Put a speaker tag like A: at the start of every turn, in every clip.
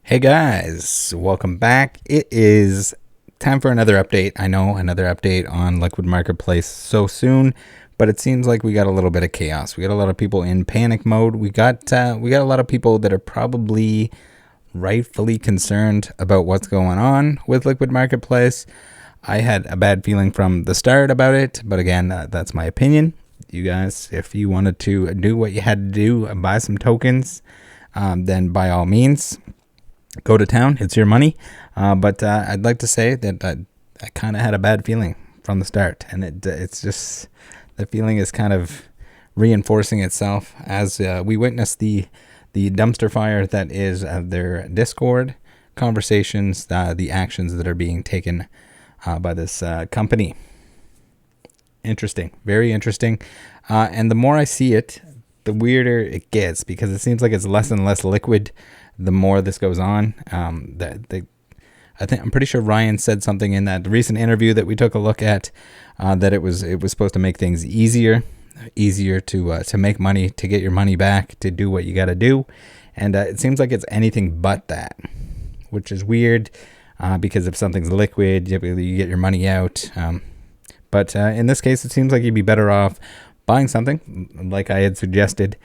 A: Hey guys, welcome back. It is time for another update. I know, another update on Liquid Marketplace so soon, but it seems like we got a little bit of chaos. We got a lot of people in panic mode. We got a lot of people that are probably rightfully concerned about what's going on with Liquid Marketplace. I had a bad feeling from the start about it, but again, that's my opinion. You guys, if you wanted to do what you had to do and buy some tokens, then by all means, go to town. It's your money. But I'd like to say that I kind of had a bad feeling from the start, and it's just the feeling is kind of reinforcing itself as we witness the dumpster fire that is their Discord conversations, the actions that are being taken by this company. Interesting, very interesting. And the more I see it, the weirder it gets, because it seems like it's less and less liquid the more this goes on. I'm pretty sure Ryan said something in that recent interview that we took a look at, that it was supposed to make things easier to make money, to get your money back, to do what you got to do, and it seems like it's anything but that, which is weird, because if something's liquid, you get your money out. But in this case, it seems like you'd be better off buying something like I had suggested,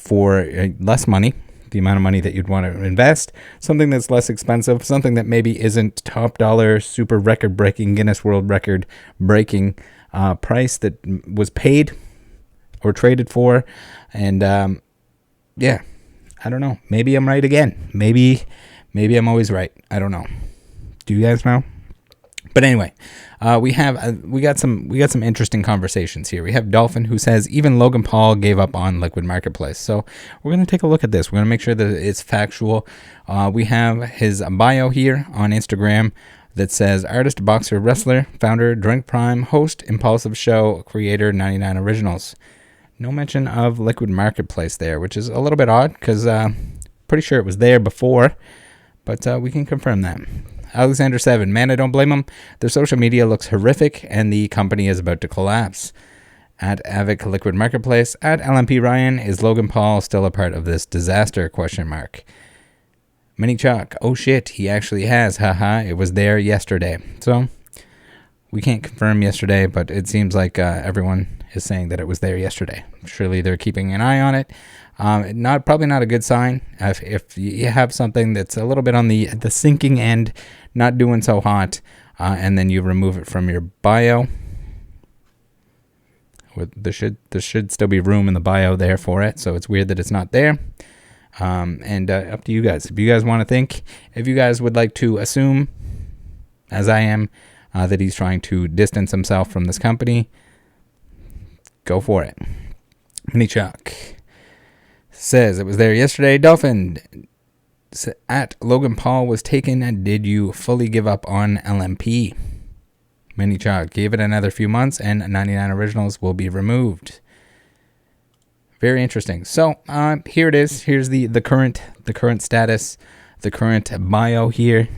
A: for less money, the amount of money that you'd want to invest, something that's less expensive, something that maybe isn't top dollar, super record breaking, Guinness World Record breaking price that was paid or traded for. And yeah, I don't know. Maybe I'm right again. Maybe I'm always right. I don't know. Do you guys know? But anyway, we got some interesting conversations here. We have Dolphin, who says even Logan Paul gave up on Liquid Marketplace. So we're going to take a look at this. We're going to make sure that it's factual. We have his bio here on Instagram that says artist, boxer, wrestler, founder, Drink Prime, host, Impulsive Show, creator, 99 Originals. No mention of Liquid Marketplace there, which is a little bit odd because pretty sure it was there before, but we can confirm that. Alexander 7, man, I don't blame them. Their social media looks horrific, and the company is about to collapse. At Avic Liquid Marketplace, at LMP Ryan, is Logan Paul still a part of this disaster? ? Mini Chalk, oh shit, he actually has, haha, it was there yesterday. So, we can't confirm yesterday, but it seems like everyone is saying that it was there yesterday. Surely they're keeping an eye on it. Probably not a good sign if you have something that's a little bit on the sinking end, not doing so hot, and then you remove it from your bio. There should still be room in the bio there for it, so it's weird that it's not there. And up to you guys. If you guys want to think, if you guys would like to assume, as I am, that he's trying to distance himself from this company, go for it. Mini Chuck says it was there yesterday. Dolphin at Logan Paul was taken. Did you fully give up on LMP? Mini Chuck, give it another few months and 99 Originals will be removed. Very interesting. So here it is. Here's the current status, the current bio here.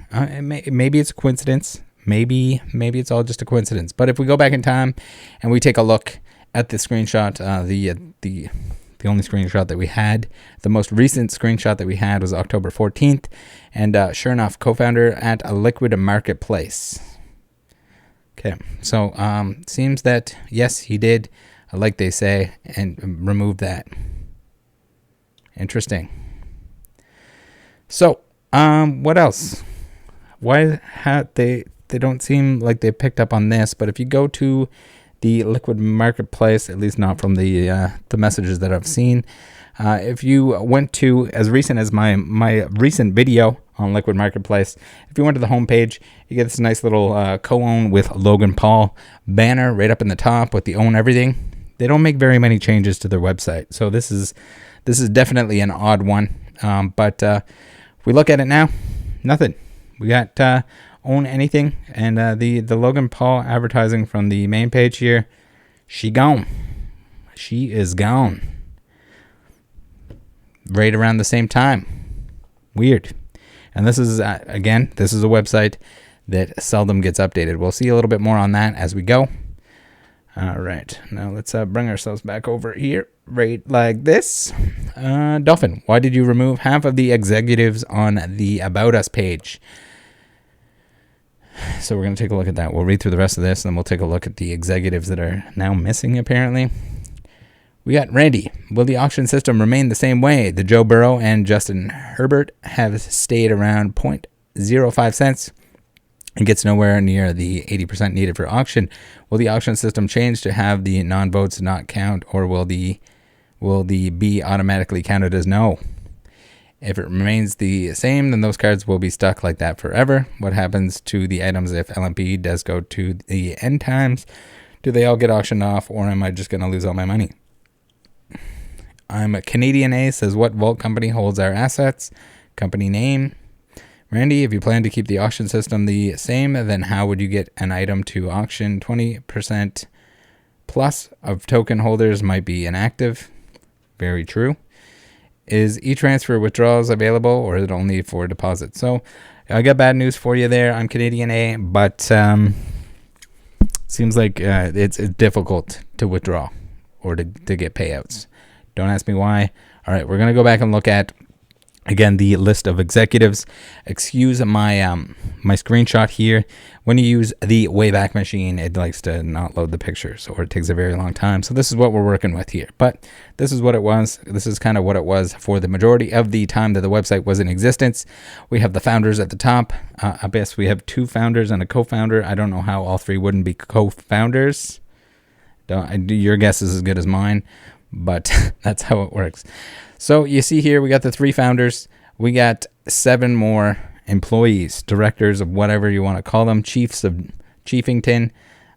A: Maybe it's a coincidence. Maybe it's all just a coincidence. But if we go back in time and we take a look at the screenshot, the only screenshot that we had, the most recent screenshot that we had was October 14th. And sure enough, co-founder at a Liquid Marketplace. Okay, so seems that, yes, he did, like they say, and remove that. Interesting. So, what else? Why they don't seem like they picked up on this, but if you go to the Liquid Marketplace, at least not from the messages that I've seen, if you went to as recent as my recent video on Liquid Marketplace, if you went to the homepage, you get this nice little co-own with Logan Paul banner right up in the top with the own everything. They don't make very many changes to their website, so this is definitely an odd one. But if we look at it now, nothing. We got own anything, and the Logan Paul advertising from the main page here, she gone. She is gone. Right around the same time. Weird. And this is again, this is a website that seldom gets updated. We'll see a little bit more on that as we go. All right, now let's bring ourselves back over here, right like this. Dolphin, why did you remove half of the executives on the About Us page? So we're going to take a look at that. We'll read through the rest of this, and then we'll take a look at the executives that are now missing, apparently. We got Randy. Will the auction system remain the same way? The Joe Burrow and Justin Herbert have stayed around 0.05 cents and gets nowhere near the 80% needed for auction. Will the auction system change to have the non-votes not count, or will the B automatically counted as no? If it remains the same, then those cards will be stuck like that forever. What happens to the items if LMP does go to the end times? Do they all get auctioned off, or am I just going to lose all my money? I'm a Canadian A, says, what vault company holds our assets? Company name. Randy, if you plan to keep the auction system the same, then how would you get an item to auction? 20% plus of token holders might be inactive. Very true. Is e-transfer withdrawals available, or is it only for deposits? So I got bad news for you there. I'm Canadian A, but seems like it's difficult to withdraw or to get payouts. Don't ask me why. All right, we're going to go back and look at, again, the list of executives. Excuse my my screenshot here. When you use the Wayback Machine, it likes to not load the pictures, or it takes a very long time. So this is what we're working with here. But this is what it was. This is kind of what it was for the majority of the time that the website was in existence. We have the founders at the top. I guess we have 2 founders and a co-founder. I don't know how all 3 wouldn't be co-founders. Your guess is as good as mine, but that's how it works. So you see here, we got the 3 founders. We got 7 more employees, directors of whatever you want to call them, chiefs of chiefington,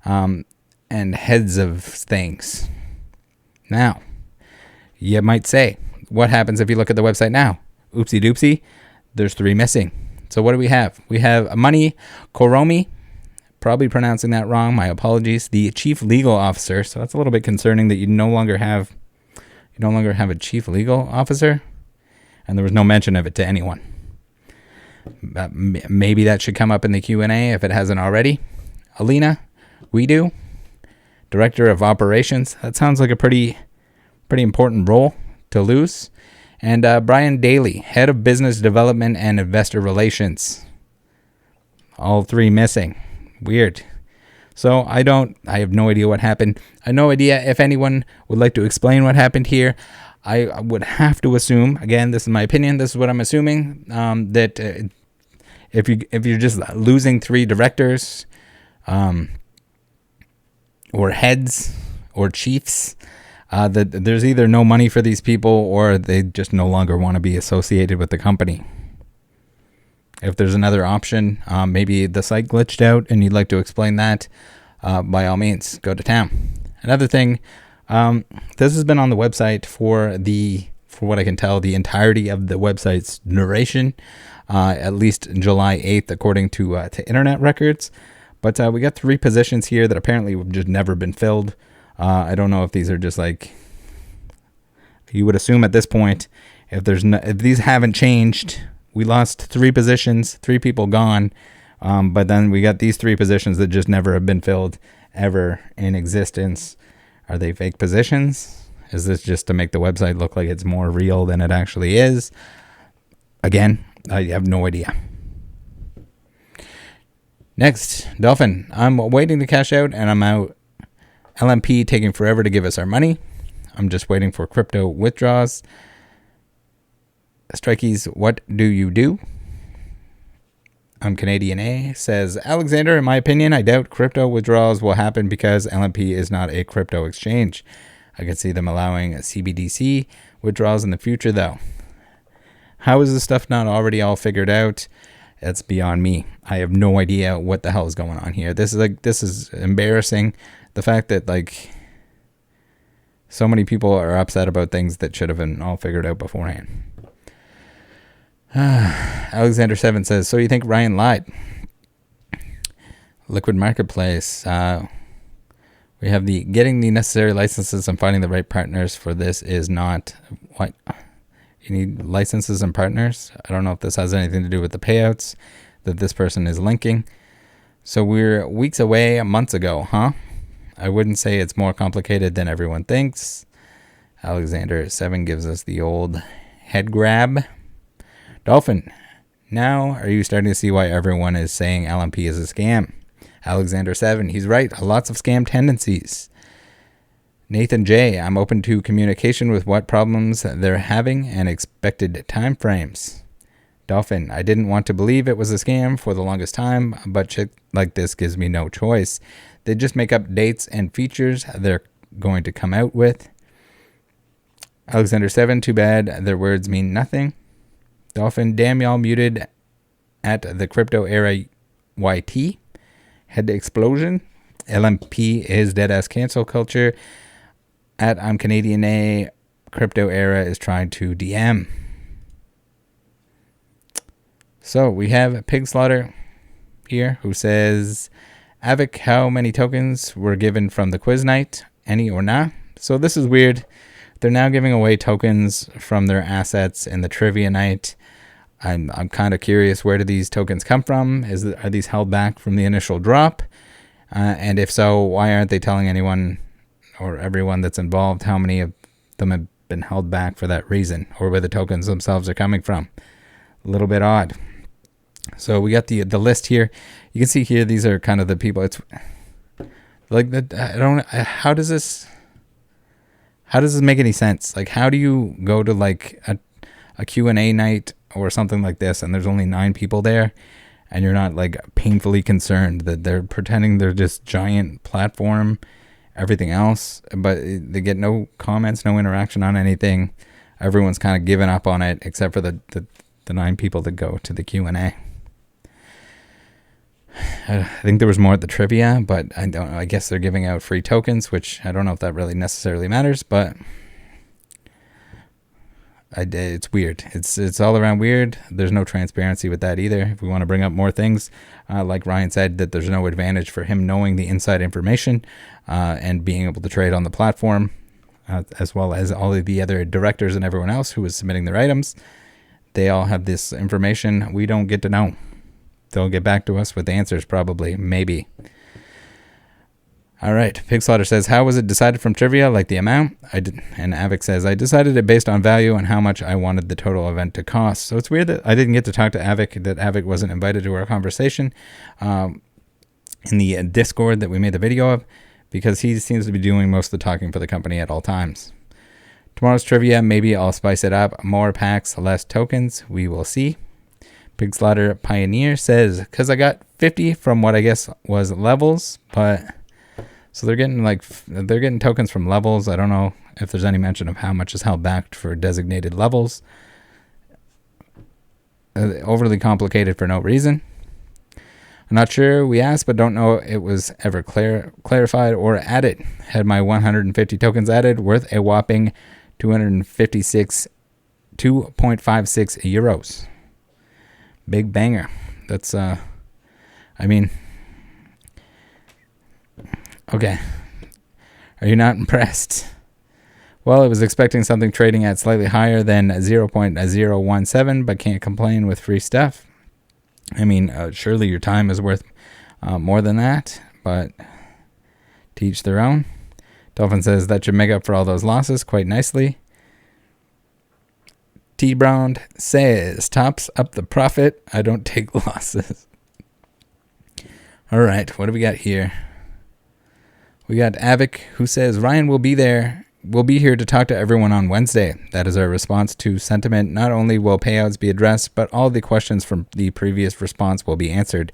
A: and heads of things. Now, you might say, what happens if you look at the website now? Oopsie doopsie, there's 3 missing. So what do we have? We have Money Koromi, probably pronouncing that wrong, my apologies, the chief legal officer. So that's a little bit concerning that you no longer have a chief legal officer, and there was no mention of it to anyone. Maybe that should come up in the Q&A if it hasn't already. Alina Weedu, director of operations. That sounds like a pretty important role to lose. And Brian Daly, head of business development and investor relations. All 3 missing. Weird. So I have no idea what happened. I have no idea if anyone would like to explain what happened here. I would have to assume, again, this is my opinion, this is what I'm assuming, that if you're just losing 3 directors, or heads, or chiefs, that there's either no money for these people, or they just no longer want to be associated with the company. If there's another option, maybe the site glitched out and you'd like to explain that, by all means, go to town. Another thing, this has been on the website for what I can tell, the entirety of the website's duration, at least July 8th, according to internet records. But we got 3 positions here that apparently have just never been filled. I don't know if these are just like, you would assume at this point, if these haven't changed. We lost 3 positions, 3 people gone, but then we got these 3 positions that just never have been filled ever in existence. Are they fake positions? Is this just to make the website look like it's more real than it actually is? Again, I have no idea. Next, Dolphin. I'm waiting to cash out and I'm out. LMP taking forever to give us our money. I'm just waiting for crypto withdrawals. Strikeys, what do you do? I'm Canadian A, says Alexander, in my opinion, I doubt crypto withdrawals will happen because LMP is not a crypto exchange. I could see them allowing CBDC withdrawals in the future, though. How is this stuff not already all figured out? That's beyond me. I have no idea what the hell is going on here. This is embarrassing. The fact that so many people are upset about things that should have been all figured out beforehand. Alexander 7 says, so you think Ryan lied? Liquid Marketplace. We have getting the necessary licenses and finding the right partners for this is not what you need, licenses and partners. I don't know if this has anything to do with the payouts that this person is linking. So we're weeks away, months ago, huh? I wouldn't say it's more complicated than everyone thinks. Alexander7 gives us the old head grab. Dolphin, now are you starting to see why everyone is saying LMP is a scam? Alexander7, he's right. Lots of scam tendencies. Nathan J, I'm open to communication with what problems they're having and expected time frames. Dolphin, I didn't want to believe it was a scam for the longest time, but shit like this gives me no choice. They just make up dates and features they're going to come out with. Alexander7, too bad their words mean nothing. Dolphin, damn y'all muted at the crypto era YT. Head explosion. LMP is deadass cancel culture. At I'm Canadian A, crypto era is trying to DM. So we have Pig Slaughter here who says, Avic, how many tokens were given from the quiz night? Any or not? So this is weird. They're now giving away tokens from their assets in the trivia night. I'm kind of curious, where do these tokens come from? Are these held back from the initial drop? And if so, why aren't they telling anyone or everyone that's involved how many of them have been held back for that reason, or where the tokens themselves are coming from? A little bit odd. So we got the list here. You can see here, these are kind of the people. It's like that. I don't. How does this make any sense? Like, how do you go to like a Q&A night or something like this, and there's only 9 people there, and you're not like painfully concerned that they're pretending they're just giant platform, everything else, but they get no comments, no interaction on anything. Everyone's kind of given up on it, except for the 9 people that go to the Q&A. I think there was more at the trivia, but I don't know. I guess they're giving out free tokens, which I don't know if that really necessarily matters, but it's weird. It's all around weird. There's no transparency with that either. If we want to bring up more things, like Ryan said, that there's no advantage for him knowing the inside information and being able to trade on the platform, as well as all of the other directors and everyone else who is submitting their items. They all have this information. We don't get to know. They'll get back to us with answers, probably, maybe. All right. Pig Slaughter says, how was it decided from trivia, like the amount? And Avic says, I decided it based on value and how much I wanted the total event to cost. So it's weird that I didn't get to talk to Avic, that Avic wasn't invited to our conversation in the Discord that we made the video of, because he seems to be doing most of the talking for the company at all times. Tomorrow's trivia, maybe I'll spice it up. More packs, less tokens. We will see. Pig Slaughter Pioneer says, because I got 50 from what I guess was levels, but so they're getting tokens from levels. I don't know if there's any mention of how much is held back for designated levels. Overly complicated for no reason. I'm not sure. We asked, but don't know it was ever clarified or added. Had my 150 tokens added, worth a whopping 2.56 euros. Big banger. That's I mean, okay. Are you not impressed? Well, I was expecting something trading at slightly higher than 0.017, but can't complain with free stuff. I mean, surely your time is worth more than that, but to each their own. Dolphin says that should make up for all those losses quite nicely. T. Brown says, tops up the profit. I don't take losses. All right, what do we got here? We got Avic, who says, Ryan will be there. We'll be here to talk to everyone on Wednesday. That is our response to sentiment. Not only will payouts be addressed, but all the questions from the previous response will be answered.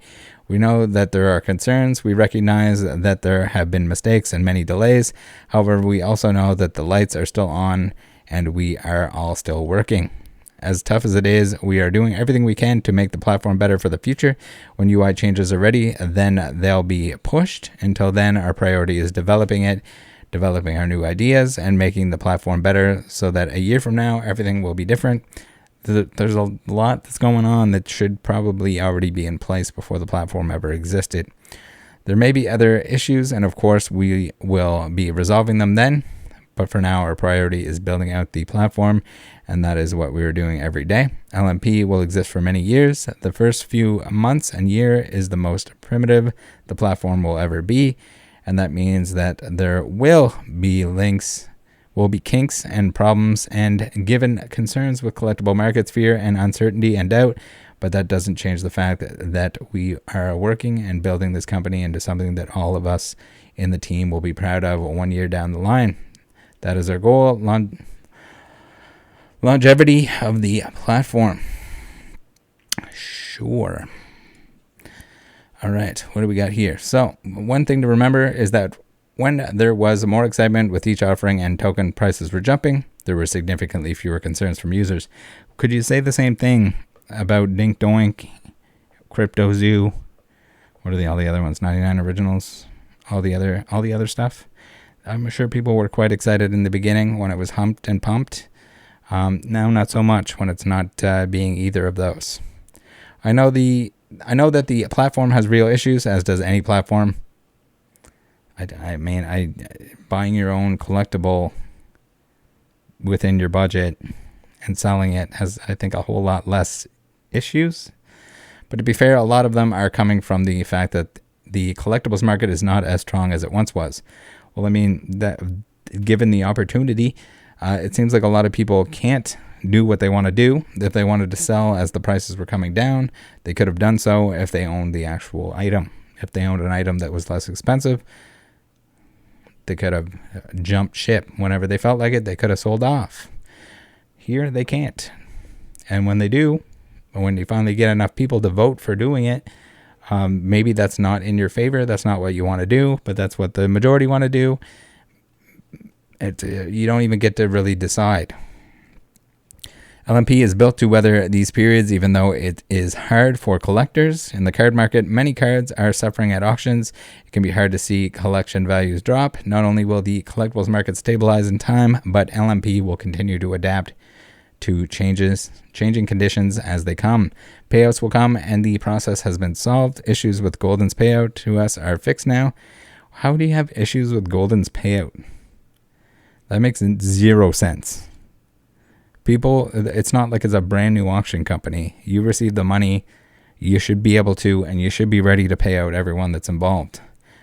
A: We know that there are concerns. We recognize that there have been mistakes and many delays. However, we also know that the lights are still on and we are all still working. As tough as it is, we are doing everything we can to make the platform better for the future. When UI changes are ready, then they'll be pushed. Until then, our priority is developing it, developing our new ideas, and making the platform better so that a year from now, everything will be different. There's a lot that's going on that should probably already be in place before the platform ever existed. There may be other issues, and of course, we will be resolving them then. But for now, our priority is building out the platform, and that is what we are doing every day. LMP will exist for many years. The first few months and year is the most primitive the platform will ever be, and that means that there will be kinks and problems, and given concerns with collectible markets, fear and uncertainty and doubt, but that doesn't change the fact that we are working and building this company into something that all of us in the team will be proud of 1 year down the line. That is our goal, longevity of the platform. Sure. All right, what do we got here? So one thing to remember is that when there was more excitement with each offering and token prices were jumping, there were significantly fewer concerns from users. Could you say the same thing about Dink Doink, Crypto Zoo? What are all the other ones? 99 Originals, all the other stuff. I'm sure people were quite excited in the beginning when it was humped and pumped. Now not so much when it's not being either of those. I know that the platform has real issues, as does any platform. Buying your own collectible within your budget and selling it has, I think, a whole lot less issues. But to be fair, a lot of them are coming from the fact that the collectibles market is not as strong as it once was. Well, I mean, that given the opportunity, it seems like a lot of people can't do what they want to do. If they wanted to sell as the prices were coming down, they could have done so if they owned the actual item. If they owned an item that was less expensive, they could have jumped ship whenever they felt like it. They could have sold off. Here, they can't. And when they do, when you finally get enough people to vote for doing it, maybe that's not in your favor. That's not what you want to do, but that's what the majority want to do. You don't even get to really decide. LMP is built to weather these periods, even though it is hard for collectors. In the card market, many cards are suffering at auctions. It can be hard to see collection values drop. Not only will the collectibles market stabilize in time, but LMP will continue to adapt to changing conditions as they come. Payouts will come, and the process has been solved. Issues with Golden's payout to us are fixed now. How do you have issues with Golden's payout? That makes zero sense. People, it's not like it's a brand new auction company. You receive the money, you should be able to, and you should be ready to pay out everyone that's involved.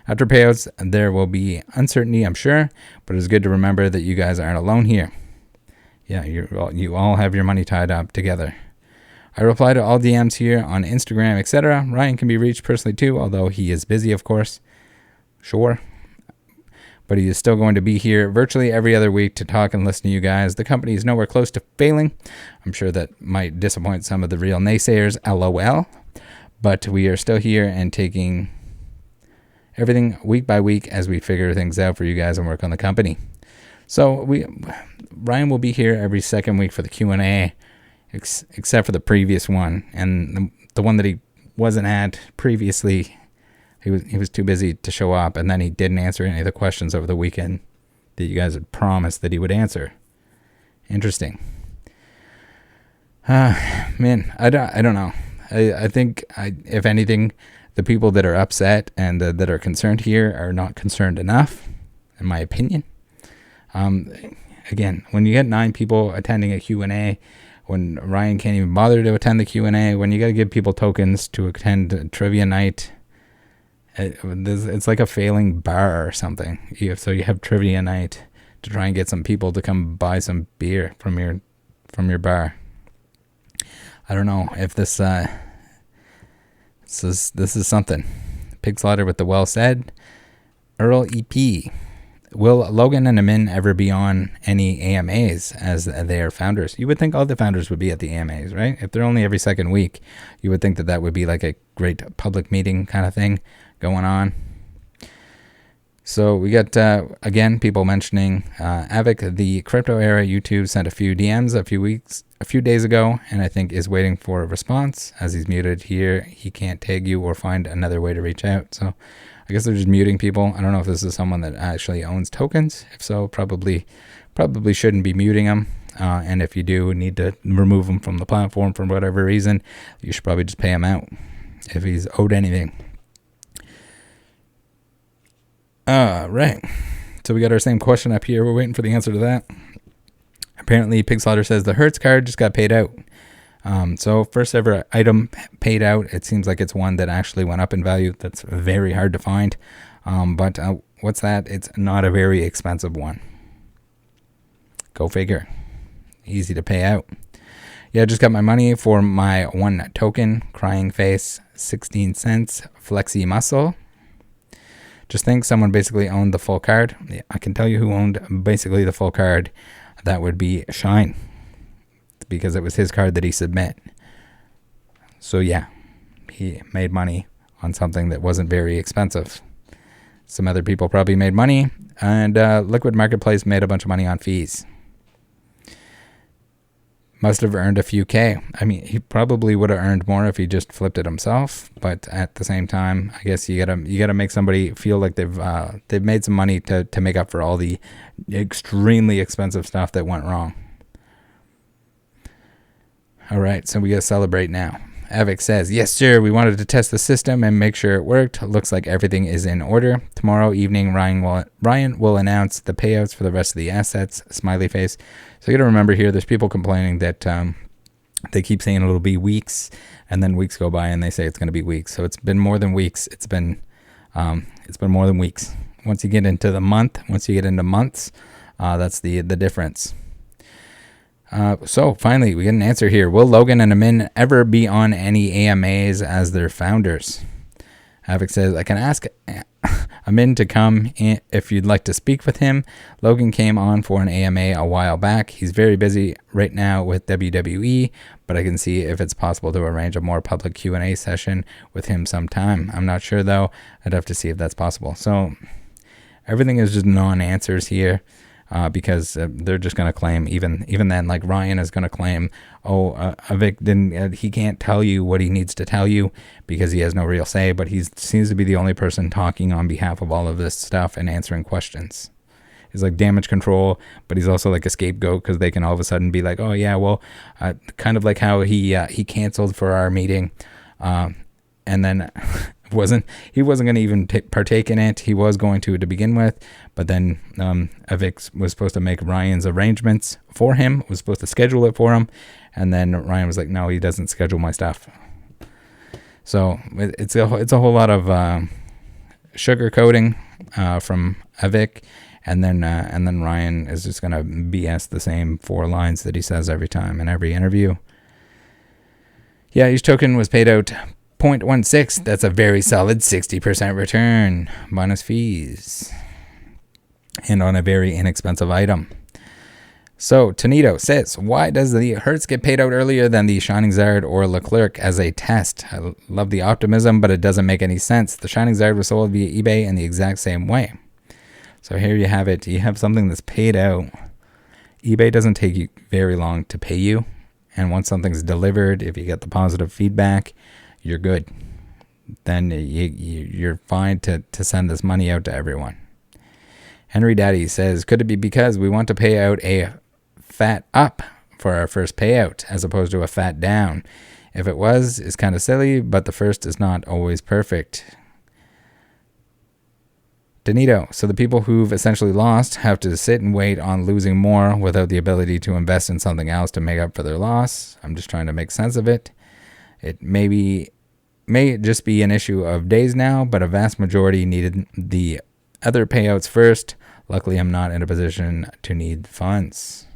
A: After payouts, there will be uncertainty, I'm sure, but it's good to remember that you guys aren't alone here. Yeah, you all have your money tied up together. I reply to all DMs here on Instagram, etc. Ryan can be reached personally too, although he is busy, of course. Sure. But he is still going to be here virtually every other week to talk and listen to you guys. The company is nowhere close to failing. I'm sure that might disappoint some of the real naysayers, LOL. But we are still here and taking everything week by week as we figure things out for you guys and work on the company. So Ryan will be here every second week for the Q&A, except for the previous one. And the one that he wasn't at previously, he was too busy to show up, and then he didn't answer any of the questions over the weekend that you guys had promised that he would answer. Interesting. Man, I don't know. I think if anything, the people that are upset and that are concerned here are not concerned enough, in my opinion. Again, when you get 9 people attending a Q&A, when Ryan can't even bother to attend the Q&A, when you got to give people tokens to attend trivia night, it's like a failing bar or something. So you have trivia night to try and get some people to come buy some beer from your bar. I don't know if this is something. Pig Slaughter with the well said. Earl EP. Will Logan and Amin ever be on any AMAs as their founders? You would think all the founders would be at the AMAs, right? If they're only every second week, you would think that would be like a great public meeting kind of thing going on. So we got, again, people mentioning Avic, the crypto era. YouTube sent a few DMs a few days ago, and I think is waiting for a response. As he's muted here, he can't tag you or find another way to reach out. So I guess they're just muting people. I don't know if this is someone that actually owns tokens. If so, probably shouldn't be muting them. And if you do need to remove them from the platform for whatever reason, you should probably just pay him out if he's owed anything. Right. So we got our same question up here. We're waiting for the answer to that. Apparently, Pig Slaughter says the Hertz card just got paid out. So first ever item paid out. It seems like it's one that actually went up in value. That's very hard to find. But what's that? It's not a very expensive one. Go figure. Easy to pay out. Yeah, just got my money for my 1 token, crying face, 16 cents, flexi muscle. Just think someone basically owned the full card. Yeah, I can tell you who owned basically the full card. That would be Shine, because it was his card that he submit. So yeah, he made money on something that wasn't very expensive. Some other people probably made money, and Liquid Marketplace made a bunch of money on fees. Must have earned a few K. I mean, he probably would have earned more if he just flipped it himself. But at the same time, I guess you gotta make somebody feel like they've made some money to make up for all the extremely expensive stuff that went wrong. All right, so we gotta celebrate now. Avic says, yes, sir. We wanted to test the system and make sure it worked. Looks like everything is in order. Tomorrow evening, Ryan will announce the payouts for the rest of the assets. Smiley face. So you got to remember here, there's people complaining that they keep saying it'll be weeks, and then weeks go by and they say it's going to be weeks. So it's been more than weeks. It's been more than weeks. Once you get into months, that's the difference. So finally, we get an answer here. Will Logan and Amin ever be on any AMAs as their founders? Avic says, I can ask Amin to come in if you'd like to speak with him. Logan came on for an AMA a while back. He's very busy right now with WWE, but I can see if it's possible to arrange a more public Q&A session with him sometime. I'm not sure, though. I'd have to see if that's possible. So everything is just non-answers here. Because they're just going to claim, even then, like Ryan is going to claim, Avic didn't, he can't tell you what he needs to tell you because he has no real say, but he seems to be the only person talking on behalf of all of this stuff and answering questions. He's like damage control, but he's also like a scapegoat because they can all of a sudden be like, oh yeah, well, kind of like how he canceled for our meeting, and then he wasn't going to even partake in it. He was going to begin with, but then Avic was supposed to make Ryan's arrangements for him, was supposed to schedule it for him, and then Ryan was like, no, he doesn't schedule my stuff. So it's a whole lot of sugarcoating from Avic, and then Ryan is just going to BS the same 4 lines that he says every time in every interview. Yeah, each token was paid out 0.16. That's a very solid 60% return, minus fees, and on a very inexpensive item. So Tonito says, why does the Hertz get paid out earlier than the Shining Zard or Leclerc as a test? I love the optimism, but it doesn't make any sense. The Shining Zard was sold via eBay in the exact same way. So here you have it. You have something that's paid out. eBay doesn't take you very long to pay you, and once something's delivered, if you get the positive feedback, you're good. Then you're fine to send this money out to everyone. Henry Daddy says, could it be because we want to pay out a fat up for our first payout as opposed to a fat down? If it was, it's kind of silly, but the first is not always perfect. Danito, so the people who've essentially lost have to sit and wait on losing more without the ability to invest in something else to make up for their loss. I'm just trying to make sense of it. It may just be an issue of days now, but a vast majority needed the other payouts first. Luckily, I'm not in a position to need funds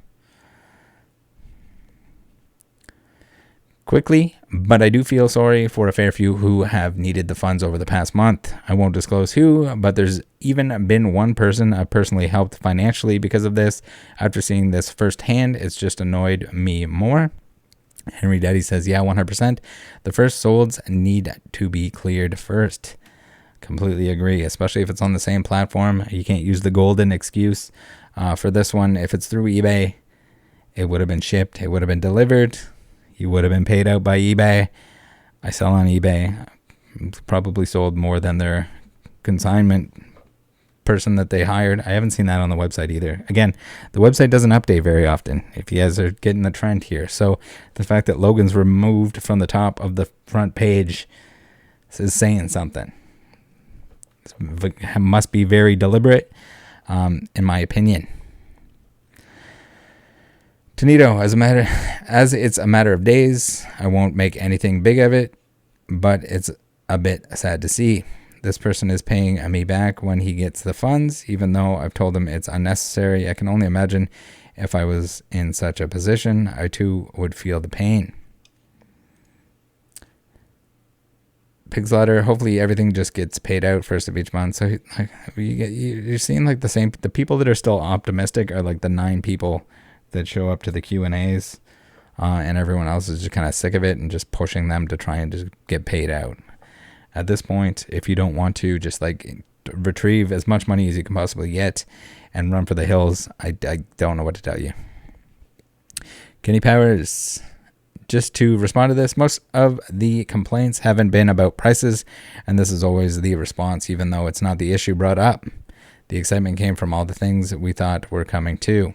A: quickly, but I do feel sorry for a fair few who have needed the funds over the past month. I won't disclose who, but there's even been one person I've personally helped financially because of this. After seeing this firsthand, it's just annoyed me more. Henry Daddy says, yeah, 100%. The first solds need to be cleared first. Completely agree, especially if it's on the same platform. You can't use the golden excuse for this one. If it's through eBay, it would have been shipped. It would have been delivered. You would have been paid out by eBay. I sell on eBay. Probably sold more than their consignment person that they hired. I haven't seen that on the website either. Again, the website doesn't update very often, if you guys are getting the trend here. So the fact that Logan's removed from the top of the front page is saying something. It must be very deliberate, in my opinion. Tonito, as it's a matter of days, I won't make anything big of it, but it's a bit sad to see. This person is paying me back when he gets the funds, even though I've told him it's unnecessary. I can only imagine if I was in such a position, I too would feel the pain. Pigslatter, hopefully everything just gets paid out first of each month. So like, you're seeing like the people that are still optimistic are like the 9 people that show up to the Q&As, and everyone else is just kind of sick of it and just pushing them to try and just get paid out. At this point, if you don't want to just like retrieve as much money as you can possibly get and run for the hills, I don't know what to tell you. Kenny Powers, just to respond to this, most of the complaints haven't been about prices, and this is always the response, even though it's not the issue brought up. The excitement came from all the things that we thought were coming too.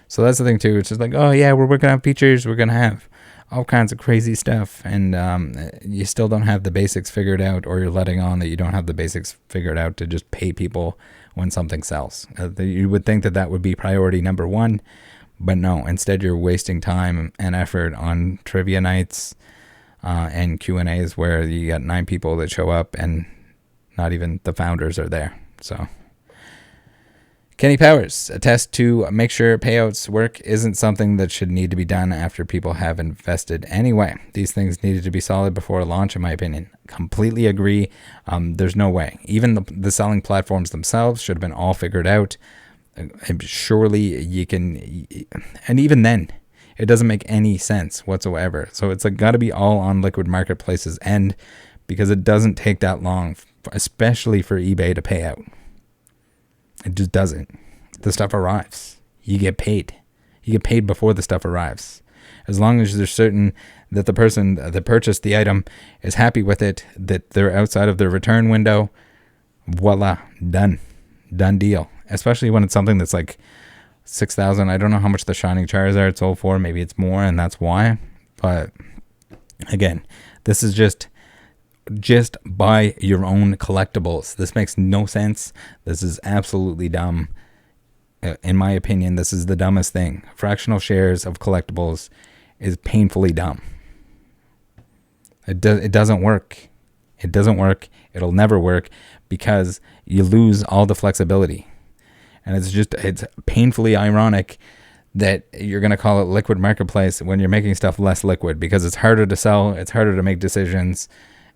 A: So that's the thing too. It's just like, oh yeah, we're working on features. We're going to have all kinds of crazy stuff, and you still don't have the basics figured out, or you're letting on that you don't have the basics figured out to just pay people when something sells. You would think that that would be priority number 1, but no. Instead, you're wasting time and effort on trivia nights and Q&As where you got 9 people that show up and not even the founders are there. So Kenny Powers, a test to make sure payouts work isn't something that should need to be done after people have invested anyway. These things needed to be solid before launch, in my opinion. Completely agree. There's no way. Even the selling platforms themselves should have been all figured out. Surely you can, and even then, it doesn't make any sense whatsoever. So it's like got to be all on Liquid Marketplace's end, because it doesn't take that long, especially for eBay to pay out. It just doesn't. The stuff arrives. You get paid. You get paid before the stuff arrives. As long as they're certain that the person that purchased the item is happy with it, that they're outside of their return window, voila, done. Done deal. Especially when it's something that's like 6,000. I don't know how much the Shining Charizard sold for. Maybe it's more, and that's why. But again, this is just buy your own collectibles. This makes no sense. This is absolutely dumb. In my opinion, this is the dumbest thing. Fractional shares of collectibles is painfully dumb. It doesn't work. It doesn't work. It'll never work, because you lose all the flexibility. And it's painfully ironic that you're going to call it Liquid Marketplace when you're making stuff less liquid, because it's harder to sell. It's harder to make decisions.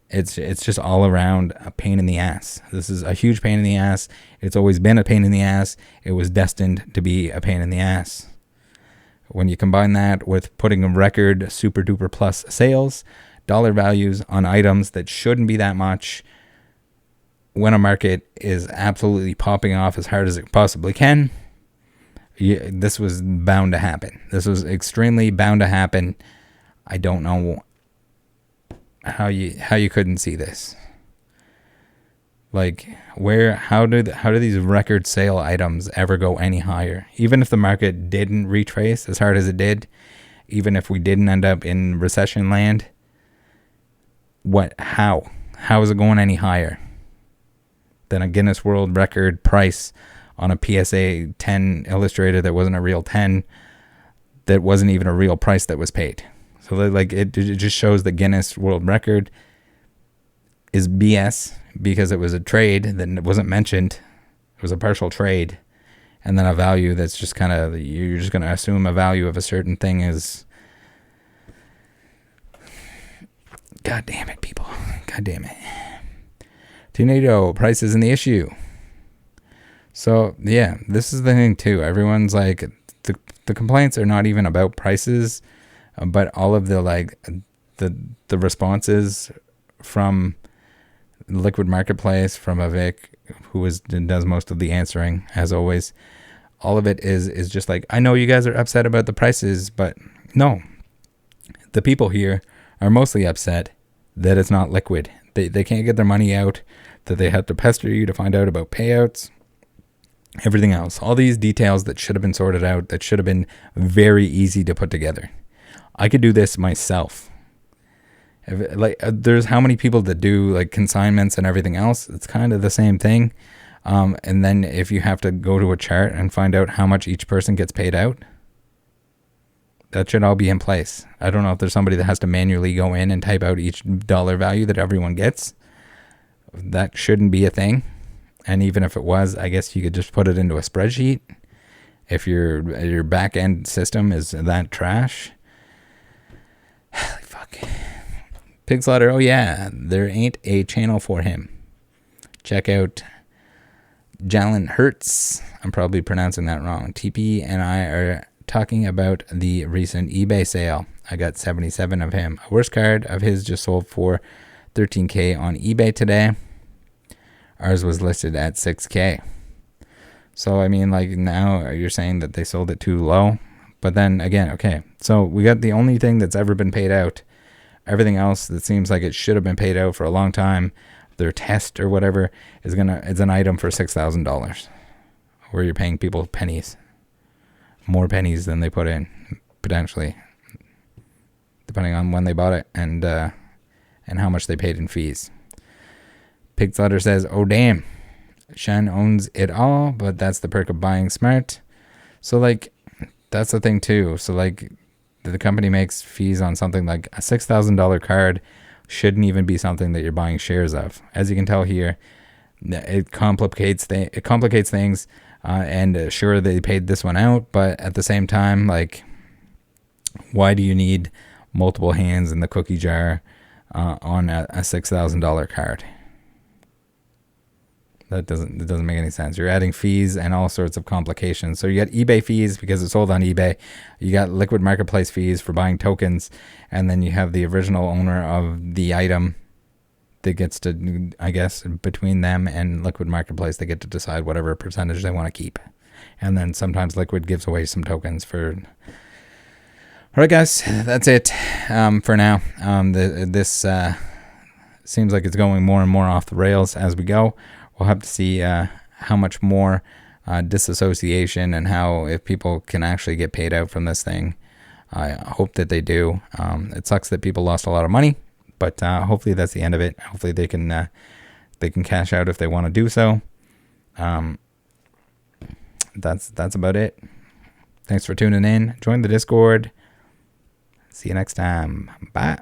A: It's just all around a pain in the ass. This is a huge pain in the ass. It's always been a pain in the ass. It was destined to be a pain in the ass. When you combine that with putting a record super duper plus sales, dollar values on items that shouldn't be that much, when a market is absolutely popping off as hard as it possibly can, this was bound to happen. This was extremely bound to happen. I don't know how you couldn't see this. Like, how do these record sale items ever go any higher? Even if the market didn't retrace as hard as it did, even if we didn't end up in recession land, how is it going any higher than a Guinness World Record price on a PSA 10 Illustrator that wasn't a real 10, that wasn't even a real price that was paid? So like it just shows the Guinness World Record is BS, because it was a trade that wasn't mentioned. It was a partial trade, and then a value that's just kind of, you're just going to assume a value of a certain thing is, God damn it, people. God damn it. Tornado, price isn't the issue. So yeah, this is the thing too. Everyone's like, the complaints are not even about prices, but all of the responses from Liquid Marketplace, from Avik, who does most of the answering as always, all of it is just like, I know you guys are upset about the prices, but no, the people here are mostly upset that it's not liquid. They can't get their money out, that they have to pester you to find out about payouts, everything else. All these details that should have been sorted out, that should have been very easy to put together. I could do this myself. There's how many people that do like consignments and everything else. It's kind of the same thing. And then if you have to go to a chart and find out how much each person gets paid out, that should all be in place. I don't know if there's somebody that has to manually go in and type out each dollar value that everyone gets, that shouldn't be a thing. And even if it was, I guess you could just put it into a spreadsheet. If your back end system is that trash. Holy fuck. Pig Slaughter, oh yeah, there ain't a channel for him. Check out Jalen Hertz. I'm probably pronouncing that wrong. TP and I are talking about the recent eBay sale. I got 77 of him. A worst card of his just sold for $13K on eBay today. Ours was listed at $6K. So, I mean, like, now you're saying that they sold it too low. But then, again, okay. So, we got the only thing that's ever been paid out. Everything else that seems like it should have been paid out for a long time, their test or whatever, it's an item for $6,000. Where you're paying people pennies. More pennies than they put in, potentially. Depending on when they bought it and how much they paid in fees. Pig Slaughter says, oh, damn. Shen owns it all, but that's the perk of buying smart. So, like, that's the thing, too. So, like, the company makes fees on something like a $6,000 card shouldn't even be something that you're buying shares of. As you can tell here, it complicates things. And sure, they paid this one out, but at the same time, like, why do you need multiple hands in the cookie jar on a $6,000 card? It doesn't make any sense. You're adding fees and all sorts of complications. So you got eBay fees because it's sold on eBay. You got Liquid Marketplace fees for buying tokens. And then you have the original owner of the item that gets to, I guess, between them and Liquid Marketplace, they get to decide whatever percentage they want to keep. And then sometimes Liquid gives away some tokens for... All right, guys, that's it for now. This seems like it's going more and more off the rails as we go. We'll have to see how much more disassociation and how if people can actually get paid out from this thing. I hope that they do. It sucks that people lost a lot of money, but hopefully that's the end of it. Hopefully they can cash out if they want to do so. That's about it. Thanks for tuning in. Join the Discord. See you next time. Bye.